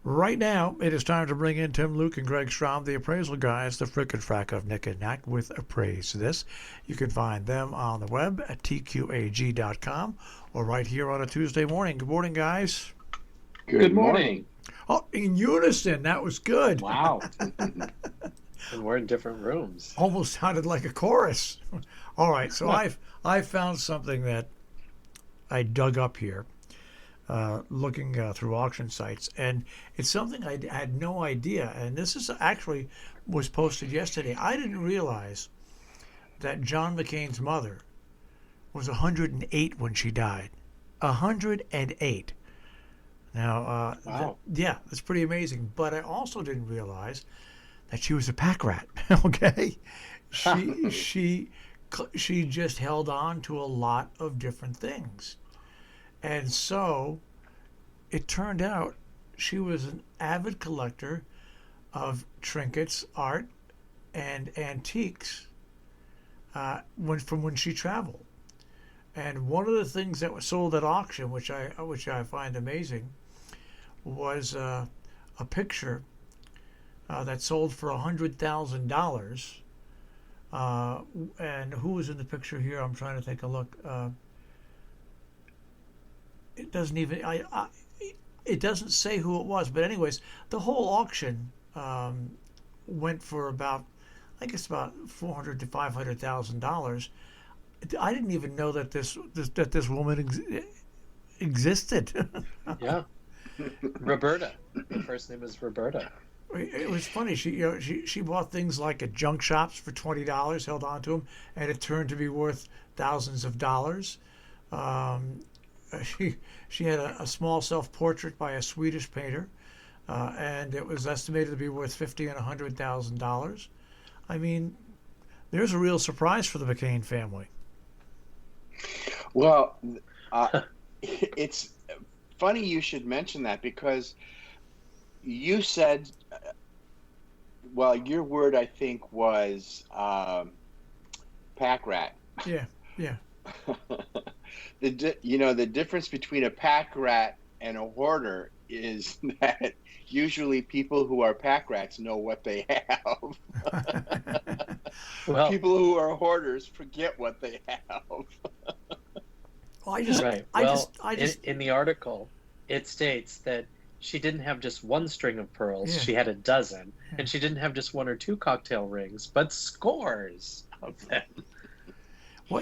Right now, it is time to bring in Tim Luke and Greg Strom, the appraisal guys, the frick and frack of Nick and Nack with Appraise. This, you can find them on the web at tqag.com or right here on a Tuesday morning. Good morning, guys. Good morning. Oh, in unison. That was good. Wow. And we're in different rooms. Almost sounded like a chorus. All right, so I've found something that I dug up here. Looking through auction sites, and it's something I had no idea. And this is actually was posted yesterday. I didn't realize that John McCain's mother was 108 when she died. 108. Now, Wow. that's pretty amazing. But I also didn't realize that she was a pack rat. Okay, she just held on to a lot of different things. And so it turned out she was an avid collector of trinkets, art, and antiques from when she traveled. And one of the things that was sold at auction, which I find amazing, was a picture that sold for $100,000. And who was in the picture here? I'm trying to take a look. It doesn't even it doesn't say who it was, but anyways, the whole auction went for about $400,000 to $500,000. I didn't even know that this woman existed. Yeah. Roberta. Her first name is Roberta. It was funny. She bought things like at junk shops for $20, held on to them, and it turned to be worth thousands of dollars. She had a small self-portrait by a Swedish painter, and it was estimated to be worth $50,000 and $100,000. I mean, there's a real surprise for the McCain family. Well, it's funny you should mention that because you said, well, your word I think was pack rat. Yeah. The difference between a pack rat and a hoarder is that usually people who are pack rats know what they have. Well, People who are hoarders forget what they have. Well, in the article, it states that she didn't have just one string of pearls; Yeah. she had a dozen, and she didn't have just one or two cocktail rings, but scores of them.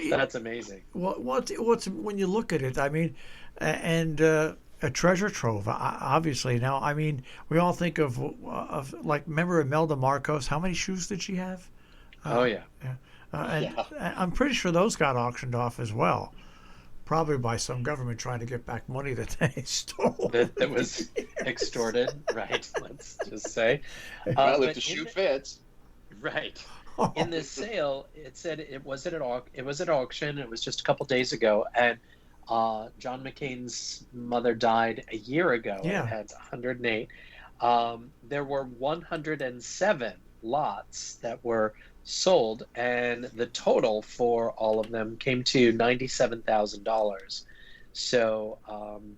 That's amazing. What's when you look at it? I mean, and a treasure trove. Obviously, now I mean, we all think of like remember Imelda Marcos? How many shoes did she have? Oh yeah. And I'm pretty sure those got auctioned off as well. Probably by some government trying to get back money that they stole. That was extorted, right? Let's just say. Well, if the shoe fits. Right. In this sale, it said it was at auction. It was just a couple days ago, and John McCain's mother died a year ago. Yeah. It had 108. There were 107 lots that were sold, and the total for all of them came to $97,000. So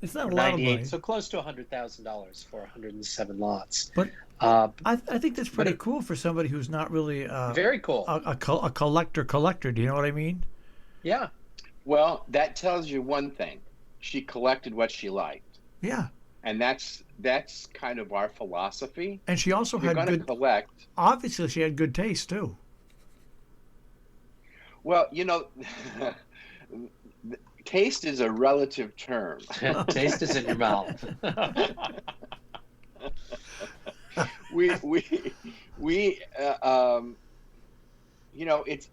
it's not a lot of money. So close to $100,000 for 107 lots. But I think that's pretty cool for somebody who's not really very cool a collector. Do you know what I mean? Yeah. Well, that tells you one thing: she collected what she liked. Yeah. And that's kind of our philosophy. And she also had good collect. Obviously, she had good taste too. Well, taste is a relative term. Taste is in your mouth. It's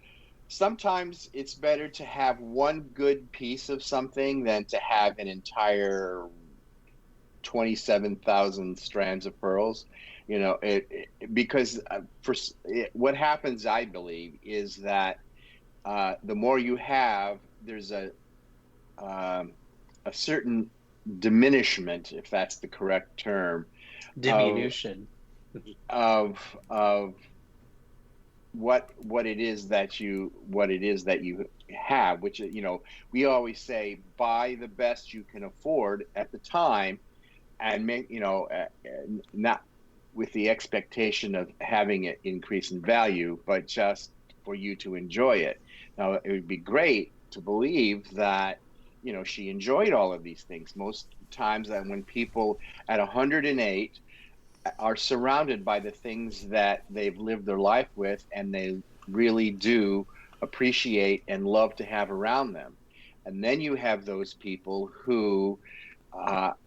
sometimes it's better to have one good piece of something than to have an entire 27,000 strands of pearls. Because what happens, I believe, is that the more you have, there's a certain diminishment, if that's the correct term, diminution of what it is that you have, which we always say buy the best you can afford at the time, and make, not with the expectation of having it increase in value, but just for you to enjoy it. Now, it would be great to believe that, she enjoyed all of these things. Most times that when people at 108 are surrounded by the things that they've lived their life with, and they really do appreciate and love to have around them. And then you have those people who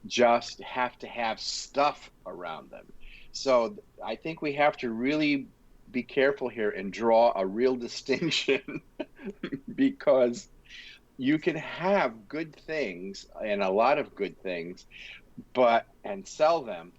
just have to have stuff around them. So I think we have to really be careful here and draw a real distinction because you can have good things and a lot of good things, and sell them,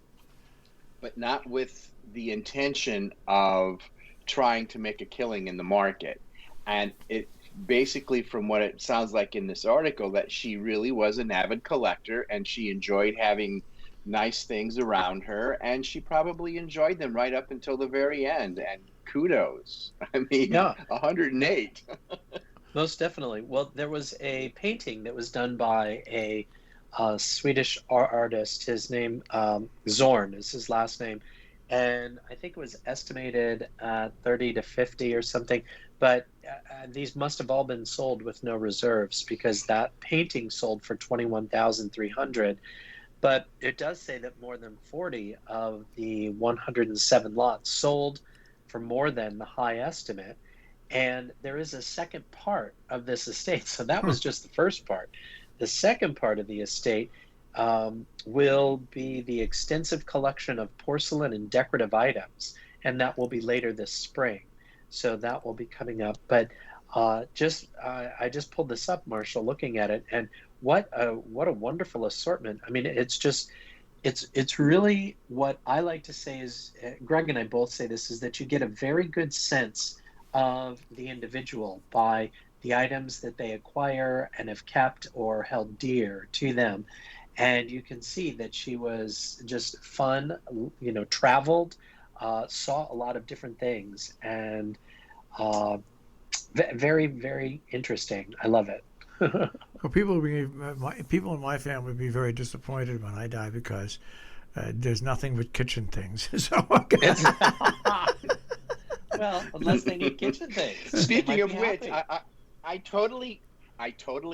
but not with the intention of trying to make a killing in the market. And it basically, from what it sounds like in this article, that she really was an avid collector and she enjoyed having nice things around her, and she probably enjoyed them right up until the very end. And kudos. I mean, Yeah, 108. most definitely. Well, there was a painting that was done by a Swedish artist. His name, Zorn is his last name. And I think it was estimated 30 to 50 or something. But these must have all been sold with no reserves, because that painting sold for 21,300. But it does say that more than 40 of the 107 lots sold for more than the high estimate. And there is a second part of this estate. So that was just the first part. The second part of the estate will be the extensive collection of porcelain and decorative items, and that will be later this spring. So that will be coming up. But I just pulled this up, Marshall, looking at it, and what a wonderful assortment. I mean, it's really, what I like to say is, Greg and I both say this, is that you get a very good sense of the individual by the items that they acquire and have kept or held dear to them. And you can see that she was just fun, traveled, saw a lot of different things, and very, very interesting. I love it. Well, people in my family would be very disappointed when I die, because there's nothing but kitchen things. So Well, unless they need kitchen things. Speaking of which, I totally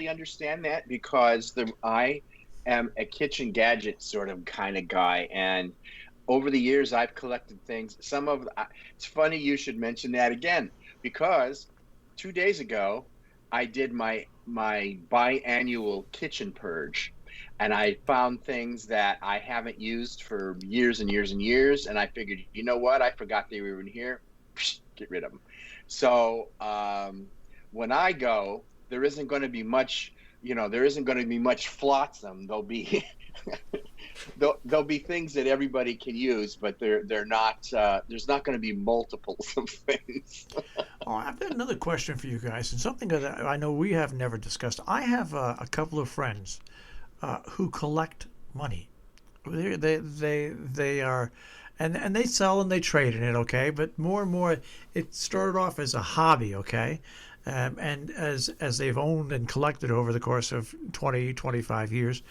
understand that, because I am a kitchen gadget sort of kind of guy, and over the years I've collected things. It's funny you should mention that again, because 2 days ago I did my biannual kitchen purge, and I found things that I haven't used for years and years and years, and I figured, you know what, I forgot they were in here. Get rid of them. So when I go, there isn't going to be much, there isn't going to be much flotsam. There'll be there'll be things that everybody can use, but they're not. There's not going to be multiples of things. Oh, I've got another question for you guys, and something that I know we have never discussed. I have a couple of friends who collect money. They are. And they sell and they trade in it, okay? But more and more, it started off as a hobby, okay? And as they've owned and collected over the course of 20, 25 years,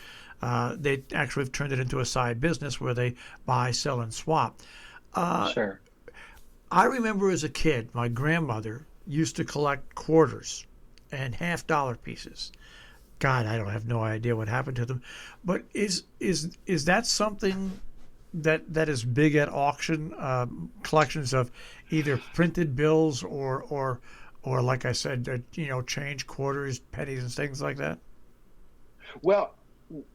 they actually have turned it into a side business where they buy, sell, and swap. Sure. I remember as a kid, my grandmother used to collect quarters and $half pieces. God, I don't have no idea what happened to them. But is that something that is big at auction, collections of either printed bills or like I said, change, quarters, pennies, and things like that? Well,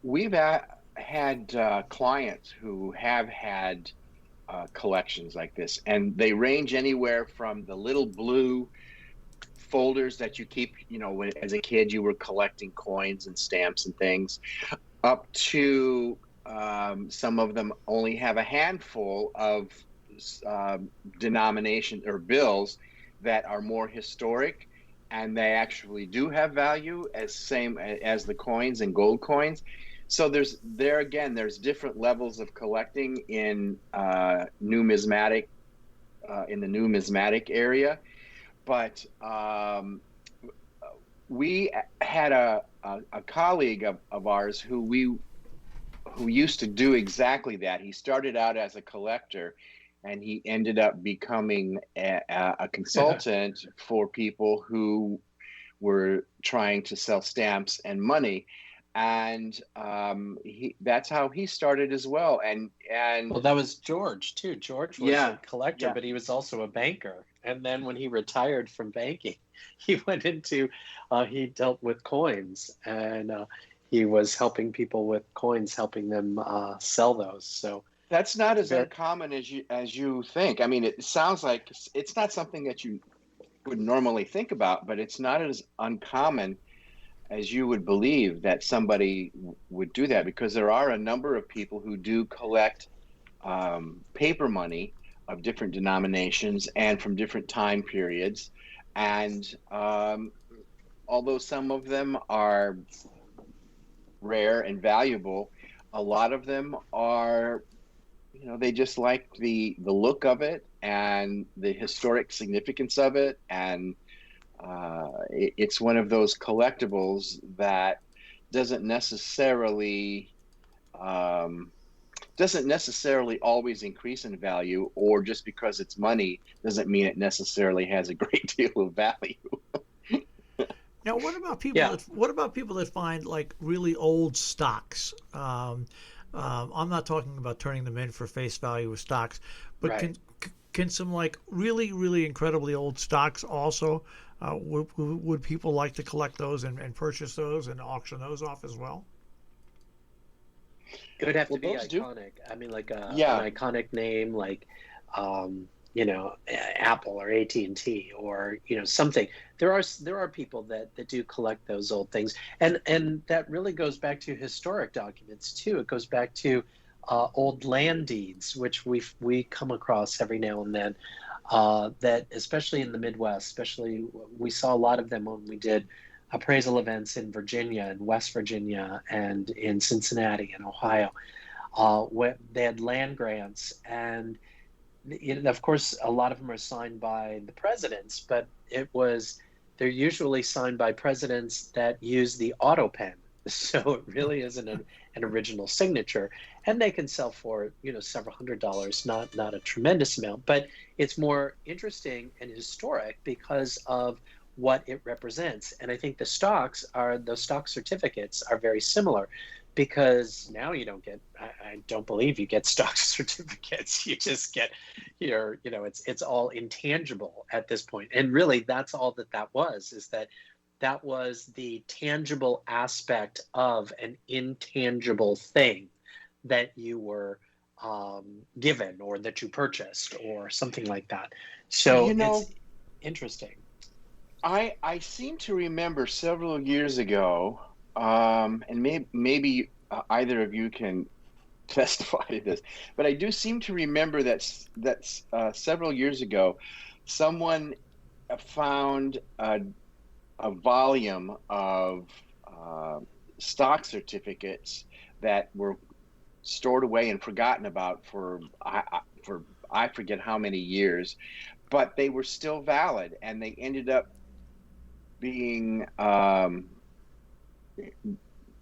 we've had clients who have had collections like this, and they range anywhere from the little blue folders that you keep, when as a kid you were collecting coins and stamps and things, up to some of them only have a handful of denomination or bills that are more historic, and they actually do have value as same as the coins and gold coins. So there's different levels of collecting in numismatic in the numismatic area. But we had a colleague of ours who we who used to do exactly that. He started out as a collector, and he ended up becoming a consultant for people who were trying to sell stamps and money. And that's how he started as well. And Well, that was George too. George was Yeah, a collector, yeah. but he was also a banker. And then when he retired from banking, he went into he dealt with coins, and he was helping people with coins, helping them sell those. So That's not as very, uncommon as you think. I mean, it sounds like it's not something that you would normally think about, but it's not as uncommon as you would believe that somebody would do that, because there are a number of people who do collect paper money of different denominations and from different time periods. And although some of them are rare and valuable, a lot of them are, they just like the look of it and the historic significance of it. And it's one of those collectibles that doesn't necessarily always increase in value, or just because it's money doesn't mean it necessarily has a great deal of value. Now, what about people that find like really old stocks? I'm not talking about turning them in for face value of stocks, but right. can some like really really incredibly old stocks also would people like to collect those and purchase those and auction those off as well? It would have to Well, be those do. iconic. I mean, like an Yeah. iconic name, like Apple or AT&T, or something. There are people that do collect those old things, and that really goes back to historic documents too. It goes back to old land deeds, which we come across every now and then. That especially in the Midwest, especially we saw a lot of them when we did appraisal events in Virginia and West Virginia and in Cincinnati and Ohio, where they had land grants. And of course, a lot of them are signed by the presidents, but they're usually signed by presidents that use the auto pen. So it really isn't an original signature, and they can sell for several $100s, not a tremendous amount, but it's more interesting and historic because of what it represents. And I think those stock certificates are very similar, because now you don't get, I don't believe you get stock certificates. You just get it's all intangible at this point. And really that's all that was, is that was the tangible aspect of an intangible thing that you were given, or that you purchased, or something like that. So it's interesting. I seem to remember several years ago, and maybe either of you can testify to this, but I do seem to remember that several years ago, someone found a volume of stock certificates that were stored away and forgotten about for I forget how many years, but they were still valid, and they ended up being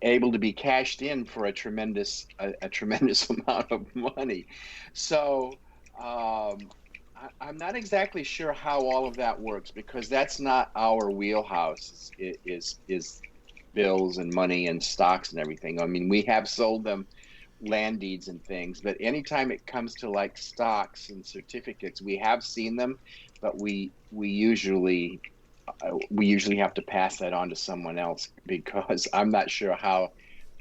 able to be cashed in for a tremendous amount of money. So I'm not exactly sure how all of that works, because that's not our wheelhouse. Is bills and money and stocks and everything. I mean, we have sold them land deeds and things, but anytime it comes to like stocks and certificates, we have seen them, but we usually have to pass that on to someone else, because I'm not sure how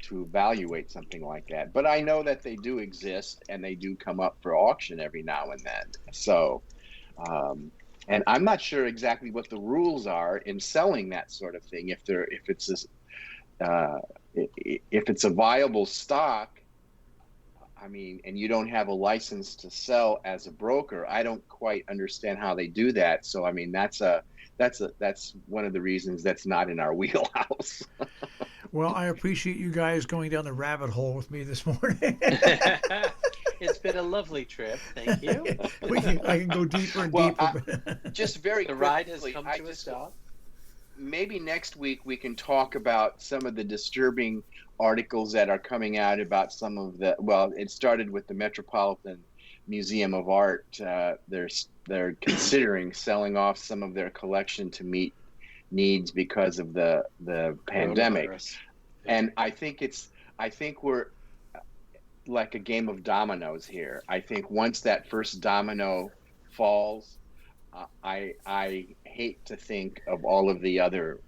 to evaluate something like that. But I know that they do exist, and they do come up for auction every now and then. So, and I'm not sure exactly what the rules are in selling that sort of thing. If it's a viable stock, I mean, and you don't have a license to sell as a broker, I don't quite understand how they do that. So, I mean, that's one of the reasons that's not in our wheelhouse. Well, I appreciate you guys going down the rabbit hole with me this morning. It's been a lovely trip. Thank you. I can go deeper and deeper. Just very the quickly, ride has come to a stop. maybe next week we can talk about some of the disturbing articles that are coming out about some of the. Well, it started with the Metropolitan Museum of Art. They're considering selling off some of their collection to meet needs because of the pandemic. Coronavirus. And I think we're like a game of dominoes here. I think once that first domino falls, I hate to think of all of the other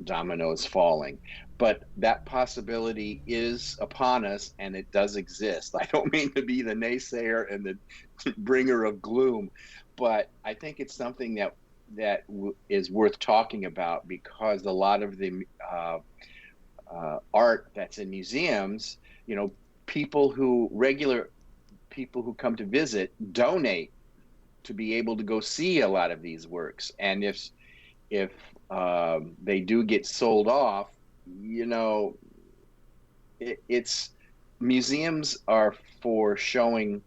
dominoes falling, but that possibility is upon us, and it does exist. I don't mean to be the naysayer and the bringer of gloom, but I think it's something that is worth talking about, because a lot of the art that's in museums, regular people who come to visit donate to be able to go see a lot of these works. And if they do get sold off, it's museums are for showing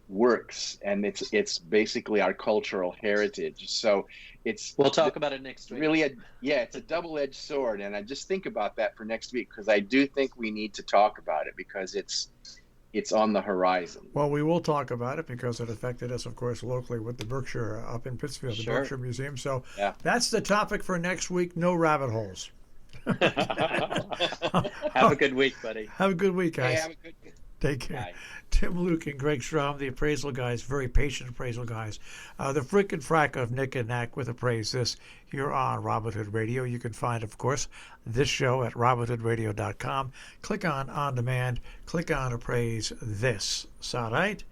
works, and it's basically our cultural heritage. So we'll talk about it next week. Really, it's a double-edged sword, and I just think about that for next week, because I do think we need to talk about it, because it's on the horizon. Well, we will talk about it because it affected us, of course, locally with the Berkshire up in Pittsfield, the Berkshire Museum. So that's the topic for next week. No rabbit holes. Have a good week, buddy. Have a good week, guys. Hey, have a good Take care. Bye. Tim Luke and Greg Strom, the appraisal guys, very patient appraisal guys. The frick and frack of Nick and Knack with Appraise This here on Robinhood Radio. You can find, of course, this show at robinhoodradio.com. Click on demand, click on Appraise This. All right?